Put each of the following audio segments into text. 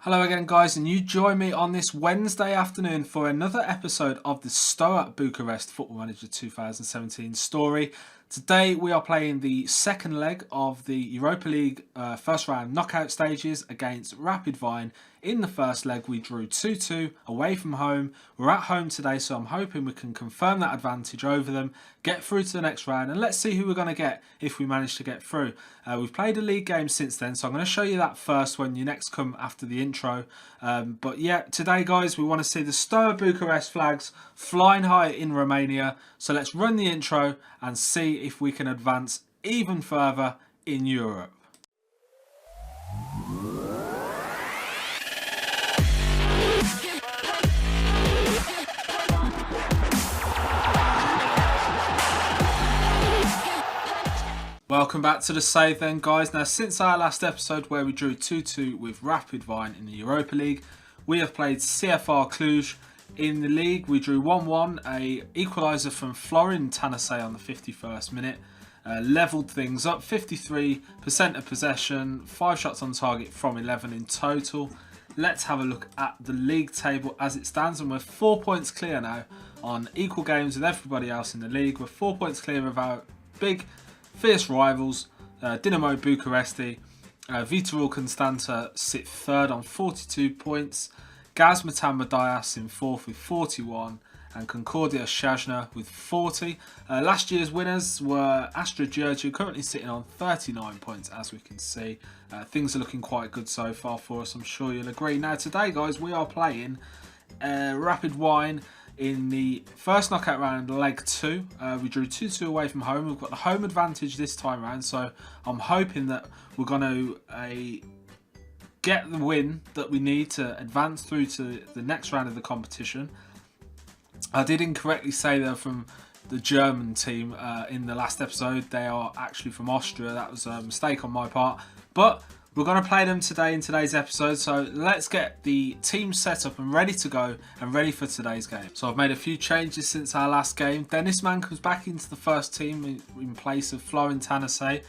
Hello again guys, and you join me on this Wednesday afternoon for another episode of the Steaua Bucharest Football Manager 2017 story. Today we are playing the second leg of the Europa League first round knockout stages against Rapid Wien. In the first leg we drew 2-2 away from home. We're at home today, so I'm hoping we can confirm that advantage over them, get through to the next round, and let's see who we're going to get if we manage to get through. We've played a league game since then, so I'm going to show you that first when you next come after the intro. But yeah, today guys, we want to see the Steaua Bucharest flags flying high in Romania. So let's run the intro and see if we can advance even further in Europe. Welcome back to the save then guys. Now since our last episode where we drew 2-2 with Rapid Wien in the Europa League, we have played CFR Cluj. In the league we drew 1-1, a equaliser from Florin Tănase on the 51st minute. Levelled things up, 53% of possession, 5 shots on target from 11 in total. Let's have a look at the league table as it stands, and we're 4 points clear now on equal games with everybody else in the league. We're 4 points clear of our big fierce rivals, Dinamo Bucuresti. Viitorul Constanța sit third on 42 points. Gazmetan Mădăias in fourth with 41. And Concordia Shajna with 40. Last year's winners were Astra Giurgiu, currently sitting on 39 points as we can see. Things are looking quite good so far for us, I'm sure you'll agree. Now today guys, we are playing Rapid Wien in the first knockout round, leg 2. We drew 2-2 away from home. We've got the home advantage this time around, so I'm hoping that we're going to get the win that we need to advance through to the next round of the competition. I did incorrectly say they're from the German team in the last episode. They are actually from Austria. That was a mistake on my part, but we're going to play them today in today's episode, so let's get the team set up and ready to go and ready for today's game. So I've made a few changes since our last game. Dennis Mann comes back into the first team in place of Florin Tănase.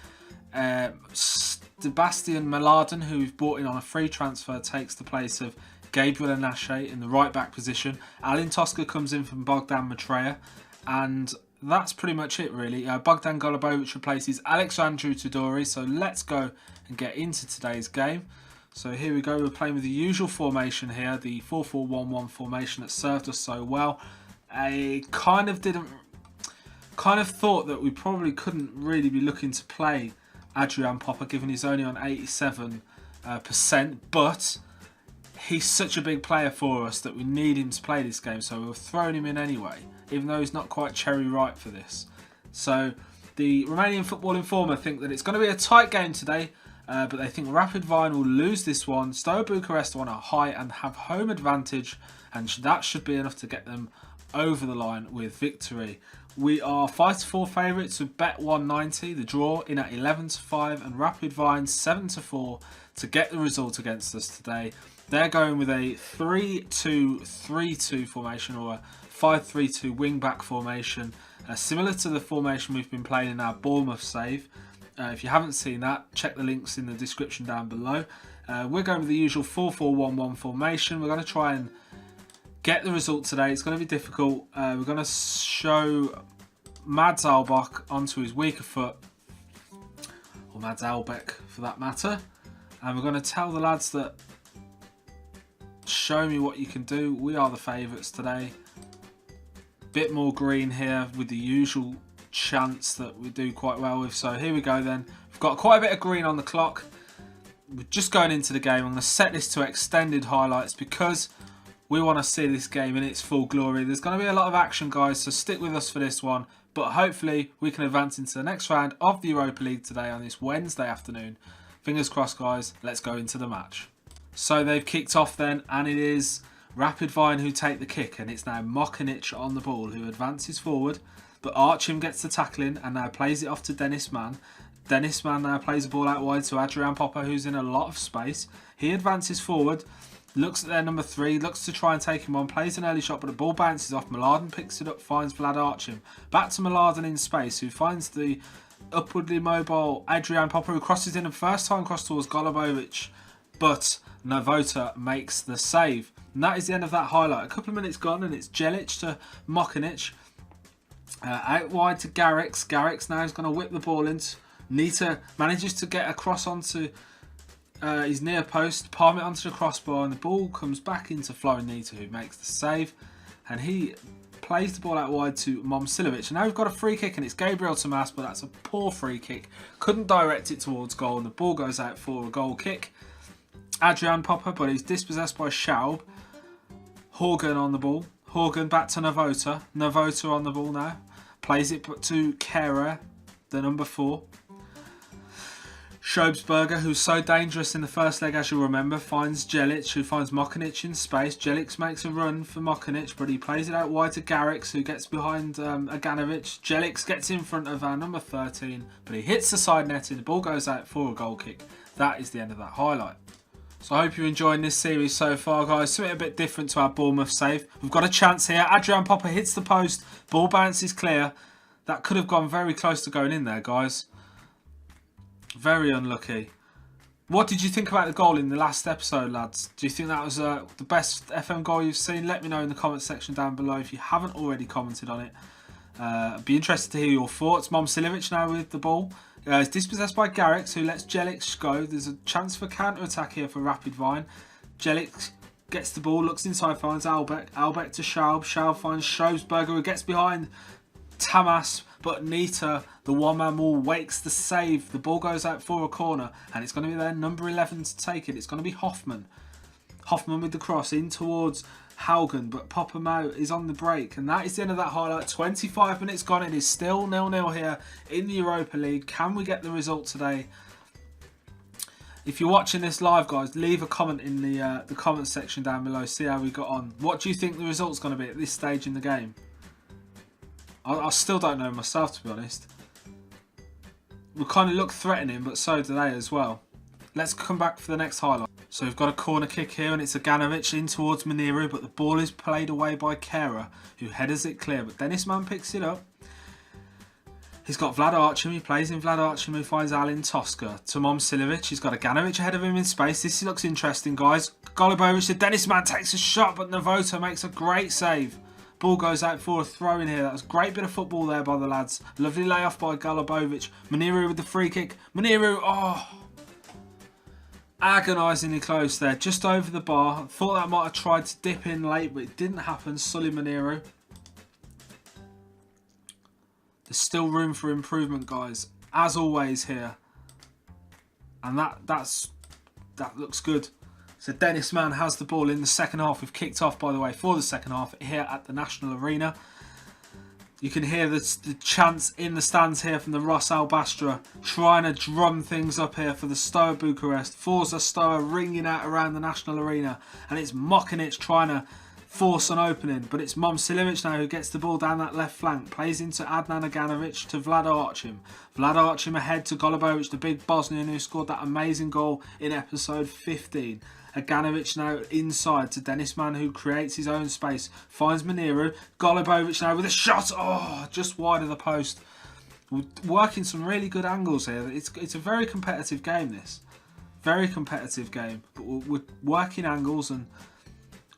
Sebastian Mladen, who we've brought in on a free transfer, takes the place of Gabriel Anache in the right back position. Alin Tosca comes in from Bogdan Matreya, and that's pretty much it really. Bogdan Golubovic replaces Alexandru Tudori, so let's go and get into today's game. So here we go, we're playing with the usual formation here, the 4-4-1-1 formation that served us so well. I kind of thought that we probably couldn't really be looking to play Adrian Popper given he's only on 87%, but he's such a big player for us that we need him to play this game, so we're throwing him in anyway, even though he's not quite cherry ripe for this. So the Romanian Football Informer think that it's going to be a tight game today, but they think Rapid Wien will lose this one. Steaua Bucharest want a high and have home advantage, and that should be enough to get them over the line with victory. We are 5-4 favourites with bet 190, the draw in at 11-5, and Rapid Wien 7-4 to get the result against us today. They're going with a 3-2-3-2 formation, or a 5-3-2 wing-back formation, similar to the formation we've been playing in our Bournemouth save. If you haven't seen that, check the links in the description down below. We're going with the usual 4-4-1-1 formation. We're going to try and get the result today. It's going to be difficult. We're going to show Mads Albach onto his weaker foot, or Mads Albeck for that matter. And we're going to tell the lads that show me what you can do. We are the favourites today. Bit more green here with the usual chance that we do quite well with. So here we go then. We've got quite a bit of green on the clock. We're just going into the game. I'm going to set this to extended highlights because we want to see this game in its full glory. There's going to be a lot of action guys, so stick with us for this one. But hopefully we can advance into the next round of the Europa League today on this Wednesday afternoon. Fingers crossed guys, let's go into the match. So they've kicked off then, and it is Rapid Wien who take the kick, and it's now Mokanic on the ball who advances forward, but Archim gets the tackling and now plays it off to Dennis Mann. Dennis Mann now plays the ball out wide to Adrian Popper, who's in a lot of space. He advances forward, looks at their number 3, looks to try and take him on, plays an early shot, but the ball bounces off. Mladen picks it up, finds Vlad Archim. Back to Mladen in space, who finds the upwardly mobile Adrian Popper, who crosses in and first time cross towards Golubovic, but Novota makes the save. And that is the end of that highlight. A couple of minutes gone and it's Jelic to Mokinic. Out wide to Garrix. Garrix now is going to whip the ball in. Nita manages to get across onto his near post, palm it onto the crossbar, and the ball comes back into Florin Nita, who makes the save. And he plays the ball out wide to Momcilovic. And now we've got a free kick, and it's Gabriel Tomas, but that's a poor free kick. Couldn't direct it towards goal, and the ball goes out for a goal kick. Adrian Popper, but he's dispossessed by Schaub. Horgan on the ball. Horgan back to Novota. Novota on the ball now. Plays it to Kehrer, the number 4. Schobesberger, who's so dangerous in the first leg, as you'll remember, finds Jelic, who finds Mokinic in space. Jelic makes a run for Mokinic, but he plays it out wide to Garrix, who gets behind Aganovic. Jelic gets in front of our number 13, but he hits the side netting. The ball goes out for a goal kick. That is the end of that highlight. So I hope you're enjoying this series so far, guys. Something a bit different to our Bournemouth save. We've got a chance here. Adrian Popper hits the post. Ball bounces clear. That could have gone very close to going in there, guys. Very unlucky. What did you think about the goal in the last episode, lads? Do you think that was the best FM goal you've seen? Let me know in the comment section down below if you haven't already commented on it. I'd be interested to hear your thoughts. Momcilovic now with the ball. It's dispossessed by Garrix, who lets Jelic go. There's a chance for counter-attack here for Rapid Wien. Jelic gets the ball, looks inside, finds Albeck. Albeck to Schaub. Schaub finds Schobesberger, who gets behind Tamas, but Nita, the one-man wall, wakes the save. The ball goes out for a corner, and it's going to be their number 11 to take it. It's going to be Hoffman. Hoffman with the cross in towards Haugen, but Popper Mau is on the break, and that is the end of that highlight. 25 minutes gone. It is still 0-0 here in the Europa League. Can we get the result today? If you're watching this live, guys, leave a comment in the comment section down below. See how we got on. What do you think the result's going to be at this stage in the game? I still don't know myself, to be honest. We kind of look threatening, but so do they as well. Let's come back for the next highlight. So we've got a corner kick here, and it's Aganovic in towards Maniru, but the ball is played away by Kehrer, who headers it clear. But Dennis Mann picks it up. He's got Vlad Archim. He plays in Vlad Archim, who finds Alin Tosca to Momcilovic. He's got Aganovic ahead of him in space. This looks interesting, guys. Golubovic to Dennis Mann takes a shot, but Novota makes a great save. Ball goes out for a throw in here. That was a great bit of football there by the lads. Lovely layoff by Golubovic. Maniru with the free kick. Maniru, oh, agonisingly close there. Just over the bar. Thought that might have tried to dip in late, but it didn't happen. Sully Maniru. There's still room for improvement, guys. As always here. And that looks good. So Dennis Mann has the ball in the second half. We've kicked off, by the way, for the second half here at the National Arena. You can hear the chants in the stands here from the Ros-Albastrii, trying to drum things up here for the Stoa Bucharest. Forza Stoa ringing out around the National Arena. And it's Mokinic trying to force an opening. But it's Momcilovic now who gets the ball down that left flank. Plays into Adnan Aganovic to Vlad Archim. Vlad Archim ahead to Golubovic, the big Bosnian who scored that amazing goal in episode 15. Aganovic now inside to Dennis Mann, who creates his own space. Finds Maniru. Golubovic now with a shot. Oh, just wide of the post. We're working some really good angles here. It's a very competitive game, this. Very competitive game. But we're working angles, and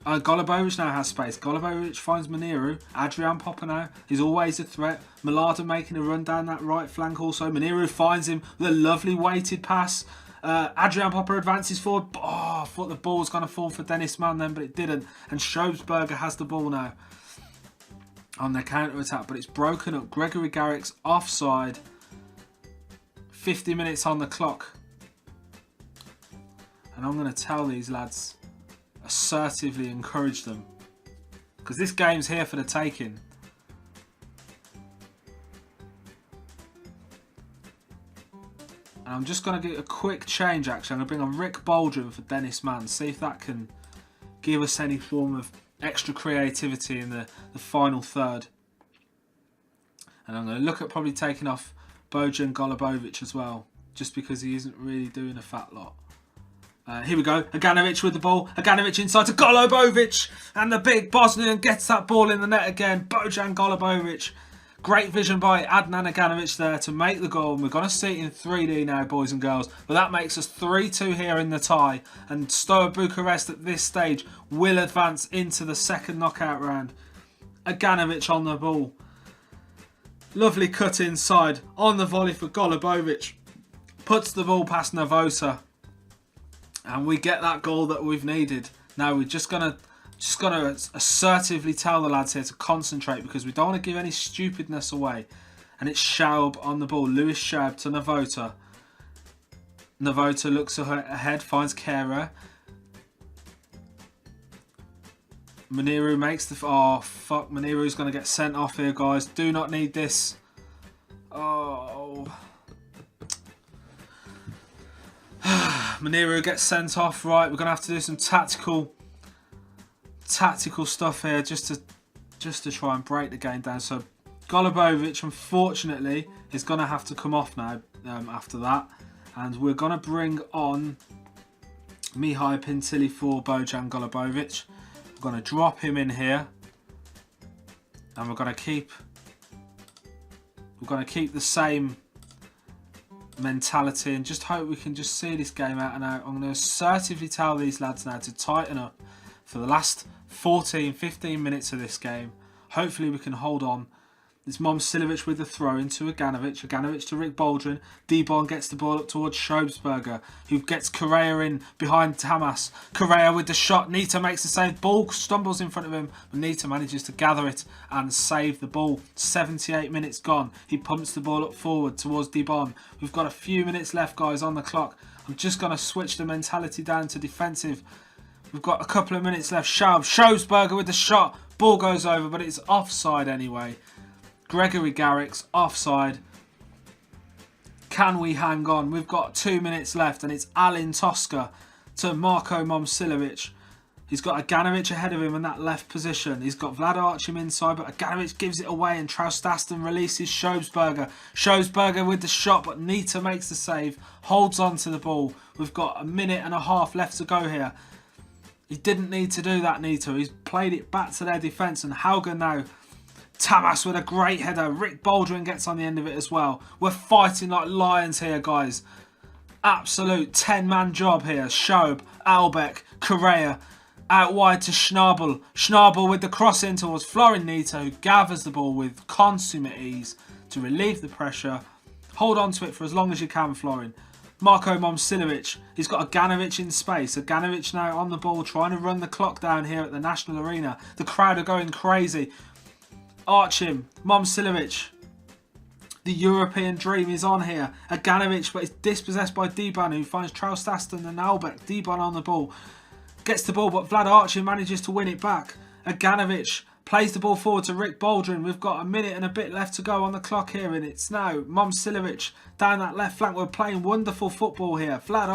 Golubovic now has space. Golubovic finds Maniru. Adrian Popper now is always a threat. Malada making a run down that right flank also. Maniru finds him with a lovely weighted pass. Adrian Popper advances forward. Oh, I thought the ball was going to fall for Dennis Mann then, but it didn't. And Schobesberger has the ball now on their counter-attack, but it's broken up. Gregory Garrix offside. 50 minutes on the clock. And I'm going to tell these lads, assertively encourage them, because this game's here for the taking. And I'm just going to get a quick change, actually. I'm going to bring on Rick Baldwin for Dennis Mann. See if that can give us any form of extra creativity in the final third. And I'm going to look at probably taking off Bojan Golubovic as well, just because he isn't really doing a fat lot. Here we go. Aganovic with the ball. Aganovic inside to Golubovic. And the big Bosnian gets that ball in the net again. Bojan Golubovic Great vision by Adnan Aganovic there to make the goal. And we're going to see it in 3D now, boys and girls. But that makes us 3-2 here in the tie. And Steaua Bucharest at this stage will advance into the second knockout round. Aganovic on the ball. Lovely cut inside on the volley for Golubovic. Puts the ball past Novota. And we get that goal that we've needed. Now we're just gonna assertively tell the lads here to concentrate because we don't want to give any stupidness away. And it's Schaub on the ball. Lewis Schaub to Novota. Novota looks ahead, finds Kera. Maniru makes the... Oh, fuck. Maniru's going to get sent off here, guys. Do not need this. Oh. Maniru gets sent off. Right, we're going to have to do some tactical stuff here just to try and break the game down. So Golubovic, unfortunately, is going to have to come off now after that. And we're going to bring on Mihai Pintilli for Bojan Golubovic. We're going to drop him in here. And we're going to keep the same mentality and just hope we can just see this game out and out. I'm going to assertively tell these lads now to tighten up for the last 14-15 minutes of this game. Hopefully we can hold on. It's Momcilovic with the throw into Aganovic. Aganovic to Rick Baldwin. Dibon gets the ball up towards Schobesberger, who gets Correa in behind Tamas. Correa with the shot. Nita makes the save. Ball stumbles in front of him, but Nita manages to gather it and save the ball. 78 minutes gone. He pumps the ball up forward towards Dibon. We've got a few minutes left, guys, on the clock. I'm just going to switch the mentality down to defensive. We've got a couple of minutes left. Schobesberger with the shot. Ball goes over, but it's offside anyway. Gregory Garrick's offside. Can we hang on? We've got 2 minutes left and it's Alin Tosca to Marko Momcilovic. He's got Aganovic ahead of him in that left position. He's got Vlad Archim inside, but Aganovic gives it away and Traustasten releases Schobesberger. Schobesberger with the shot, but Nita makes the save. Holds on to the ball. We've got a minute and a half left to go here. He didn't need to do that, Nita. He's played it back to their defence and Hauger now. Tamas with a great header. Rick Baldwin gets on the end of it as well. We're fighting like lions here, guys. Absolute 10-man job here. Schaub, Albeck, Correa. Out wide to Schnabel. Schnabel with the cross in towards Florin Nita, who gathers the ball with consummate ease to relieve the pressure. Hold on to it for as long as you can, Florin. Marko Momcilovic. He's got Aganovic in space. Aganovic now on the ball, trying to run the clock down here at the National Arena. The crowd are going crazy. Archim, Momcilovic. The European dream is on here. Aganovic, but it's dispossessed by Dibon, who finds Traustasten and Albeck. Dibon on the ball. Gets the ball, but Vlad Archim manages to win it back. Aganovic plays the ball forward to Rick Baldwin. We've got a minute and a bit left to go on the clock here, and it's now Momcilovic down that left flank. We're playing wonderful football here. Vlad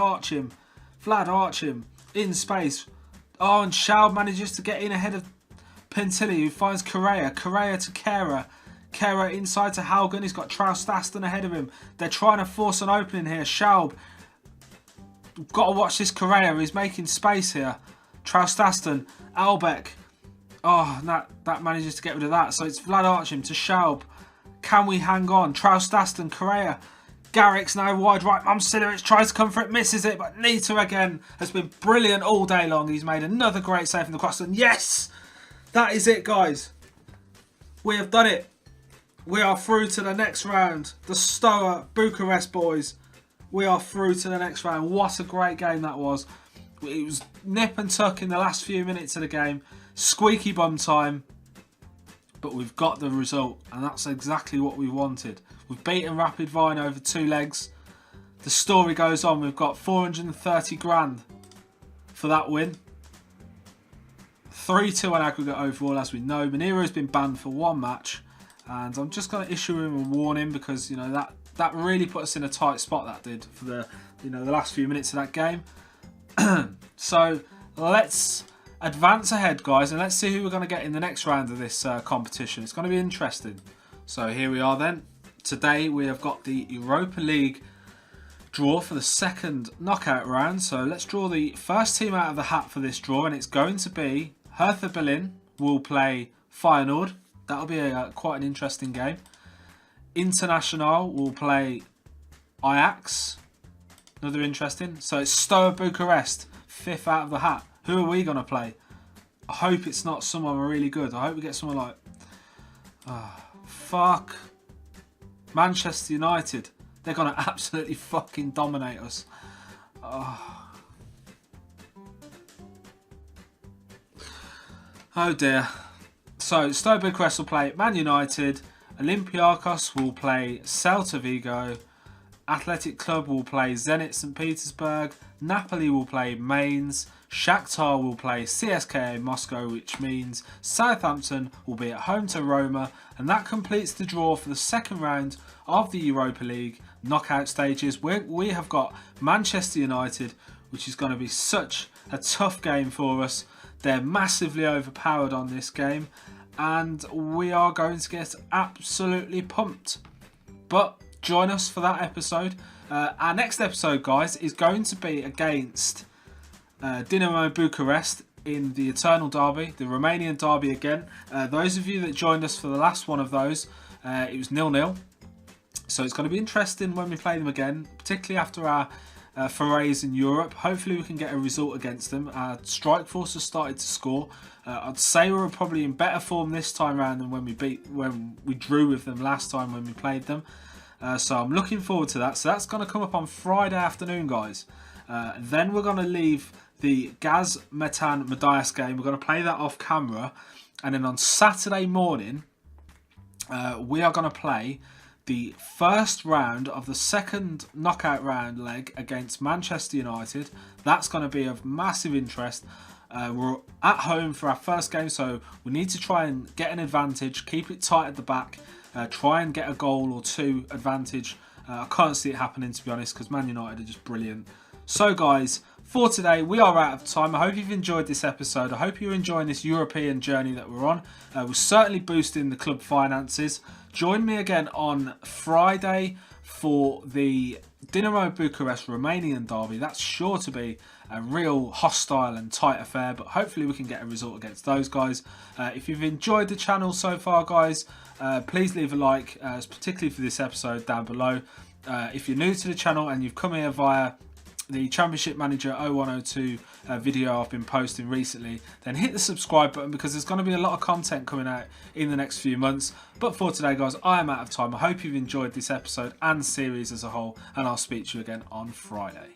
Archim in space. Oh, and Schaub manages to get in ahead of Pintilli, who finds Correa. Correa to Kera. Kera inside to Haugen. He's got Traustasten ahead of him. They're trying to force an opening here. Schaub. We've got to watch this Correa. He's making space here. Traustasten. Albeck. Oh, that manages to get rid of that. So it's Vlad Archim to Schaub. Can we hang on? Traustasten, Correa. Garrick's now wide right. Momcilovic tries to come for it, misses it. But Nita again has been brilliant all day long. He's made another great save from the cross. And yes! That is it, guys. We have done it. We are through to the next round. The Steaua Bucharest boys. We are through to the next round. What a great game that was. It was nip and tuck in the last few minutes of the game. Squeaky bum time. But we've got the result. And that's exactly what we wanted. We've beaten Rapid Wien over 2 legs. The story goes on. We've got 430 grand for that win. 3-2 on aggregate overall, as we know. Maniru has been banned for 1 match. And I'm just going to issue him a warning because, you know, that really put us in a tight spot, that did, for the, you know, the last few minutes of that game. So let's advance ahead, guys, and let's see who we're going to get in the next round of this competition. It's going to be interesting. So here we are then. Today we have got the Europa League draw for the second knockout round. So let's draw the first team out of the hat for this draw, and it's going to be Hertha Berlin will play Feyenoord. That'll be quite an interesting game. International will play Ajax. Another interesting. So it's Steaua Bucharest, 5th out of the hat. Who are we going to play? I hope it's not someone really good. I hope we get someone like... fuck. Manchester United. They're going to absolutely fucking dominate us. Oh dear. So Steaua Bucharest will play Man United. Olympiacos will play Celta Vigo. Athletic Club will play Zenit St. Petersburg. Napoli will play Mainz. Shakhtar will play CSKA Moscow, which means Southampton will be at home to Roma. And that completes the draw for the second round of the Europa League knockout stages. We have got Manchester United, which is going to be such a tough game for us. They're massively overpowered on this game, and we are going to get absolutely pumped. But join us for that episode. Our next episode, guys, is going to be against Dinamo Bucharest in the Eternal Derby, the Romanian derby again. Those of you that joined us for the last one of those, it was 0-0. So it's going to be interesting when we play them again, particularly after our forays in Europe. Hopefully we can get a result against them. Our strike force has started to score. I'd say we're probably in better form this time around than when we drew with them last time when we played them. So I'm looking forward to that. So that's going to come up on Friday afternoon, guys. Then we're going to leave the Gaz Metan Medias game. We're going to play that off camera. And then on Saturday morning, we are going to play the first round of the second knockout round leg against Manchester United. That's going to be of massive interest. We're at home for our first game, so we need to try and get an advantage, keep it tight at the back, try and get a goal or two advantage. I can't see it happening, to be honest, because Man United are just brilliant. So guys, for today we are out of time. I hope you've enjoyed this episode. I hope you're enjoying this European journey that we're on. We're certainly boosting the club finances. Join me again on Friday for the Dinamo Bucharest Romanian derby. That's sure to be a real hostile and tight affair, but hopefully we can get a result against those guys. If you've enjoyed the channel so far, guys, please leave a like, particularly for this episode down below. If you're new to the channel and you've come here via the Championship Manager 0102 video I've been posting recently, then hit the subscribe button, because there's going to be a lot of content coming out in the next few months. But for today, guys, I am out of time. I hope you've enjoyed this episode and series as a whole, and I'll speak to you again on Friday.